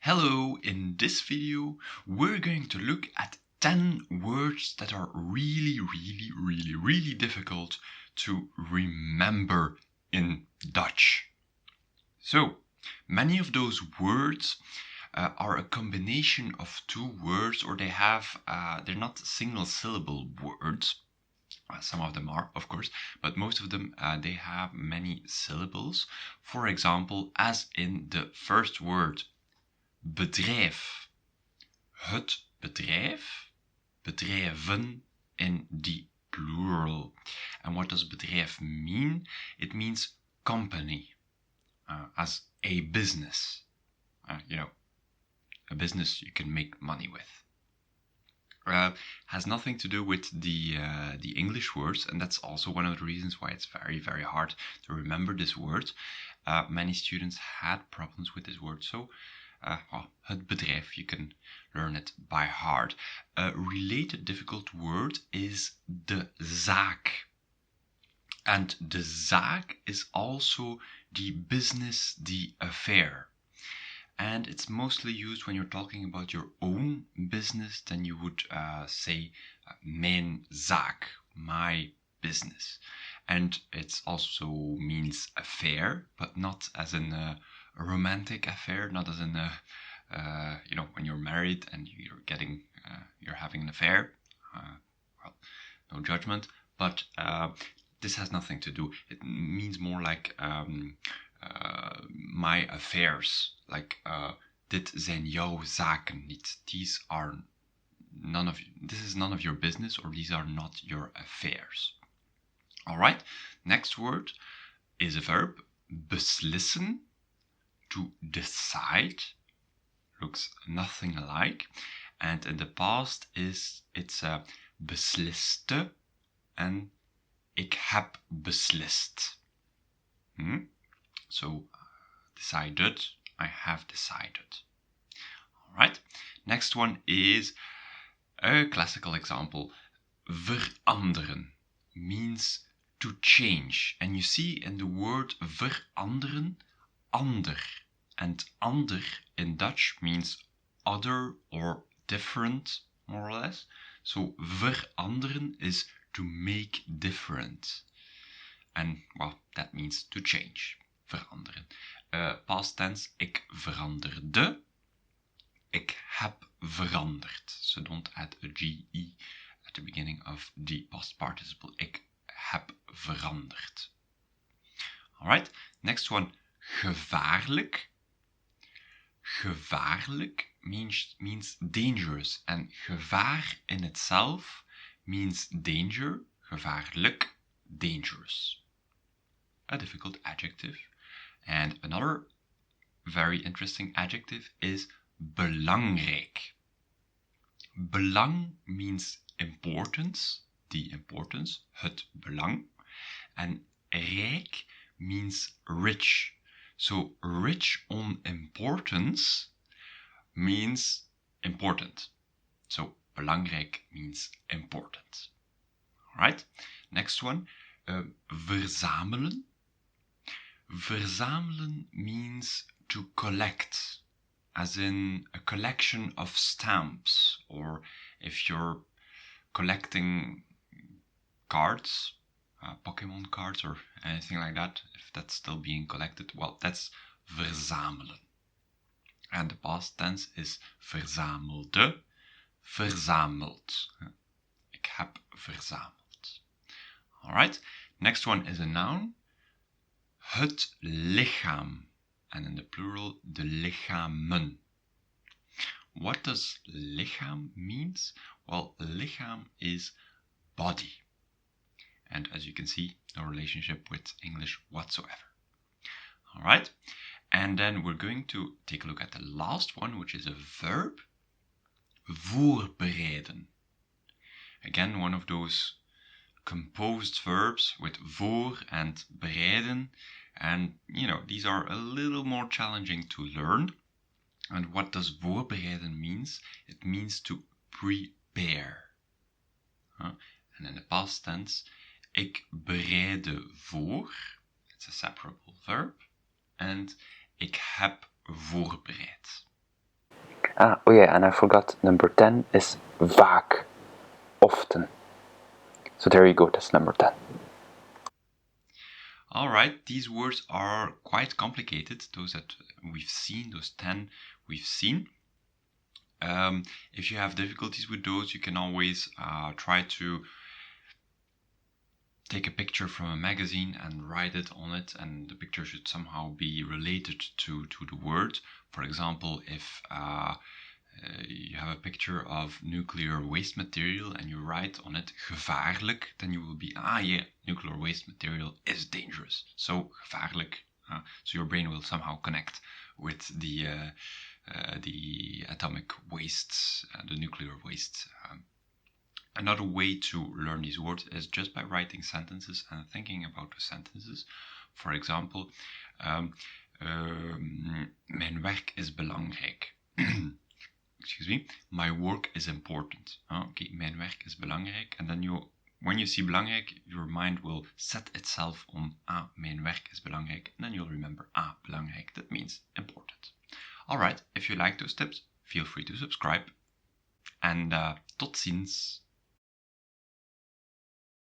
Hello, in this video we're going to look at 10 words that are really difficult to remember in Dutch. So, many of those words are a combination of two words, or they're not single syllable words. Some of them are, of course, but most of them they have many syllables. For example, as in the first word, bedrijf. Het bedrijf. Bedrijven in the plural. And what does bedrijf mean? It means company, as a business. A business you can make money with. Has nothing to do with the English words, and that's also one of the reasons why it's very hard to remember this word. Many students had problems with this word, so het bedrijf, you can learn it by heart. A related difficult word is de zaak. And de zaak is also the business, the affair. And it's mostly used when you're talking about your own business. Then you would say mijn zaak, my business. And it also means affair, but not as in a romantic affair, not as in when you're married and you're having an affair. No judgment, but this has nothing to do. It means more like my affairs, like dit zijn jouw zaken niet. This is none of your business, or these are not your affairs. All right, next word is a verb, beslissen, to decide. Looks nothing alike. And in the past it's besliste and ik heb beslist. So decided, I have decided. All right, next one is a classical example. Veranderen means to change. And you see in the word veranderen, ander. And ander in Dutch means other or different, more or less. So veranderen is to make different. And well, that means to change. Veranderen. Past tense, ik veranderde. Ik heb veranderd. So don't add a GE at the beginning of the past participle. Ik heb veranderd. Alright, next one, gevaarlijk. Gevaarlijk means dangerous, and gevaar in itself means danger. Gevaarlijk, dangerous. A difficult adjective. And another very interesting adjective is belangrijk. Belang means importance, the importance, het belang. And rijk means rich. So rich on importance means important. So belangrijk means important. All right, next one, verzamelen. Verzamelen means to collect, as in a collection of stamps, or if you're collecting cards, Pokemon cards or anything like that, if that's still being collected, well, that's verzamelen. And the past tense is verzamelde, verzameld. Ik heb verzameld. All right, next one is a noun. Het lichaam, and in the plural, de lichamen. What does lichaam means? Well, lichaam is body. And as you can see, no relationship with English whatsoever. All right, and then we're going to take a look at the last one, which is a verb, voorbereiden. Again, one of those composed verbs with voor and bereiden, and these are a little more challenging to learn. And what does voorbereiden means? It means to prepare. And in the past tense, ik bereide voor, it's a separable verb, and ik heb voorbereid. Oh yeah, and I forgot number 10 is vaak, often. So there you go, that's number 10. All right, these words are quite complicated, those that we've seen, those 10 we've seen. If you have difficulties with those, you can always try to take a picture from a magazine and write it on it, and the picture should somehow be related to the word. For example, if you have a picture of nuclear waste material and you write on it gevaarlijk, then you will be, yeah, nuclear waste material is dangerous. So gevaarlijk. So your brain will somehow connect with the atomic waste, the nuclear waste. Another way to learn these words is just by writing sentences and thinking about the sentences. For example, mijn werk is belangrijk. Excuse me, my work is important. Okay, mijn werk is belangrijk. And then when you see belangrijk, your mind will set itself on, mijn werk is belangrijk. And then you'll remember, belangrijk, that means important. Alright, if you like those tips, feel free to subscribe. And tot ziens.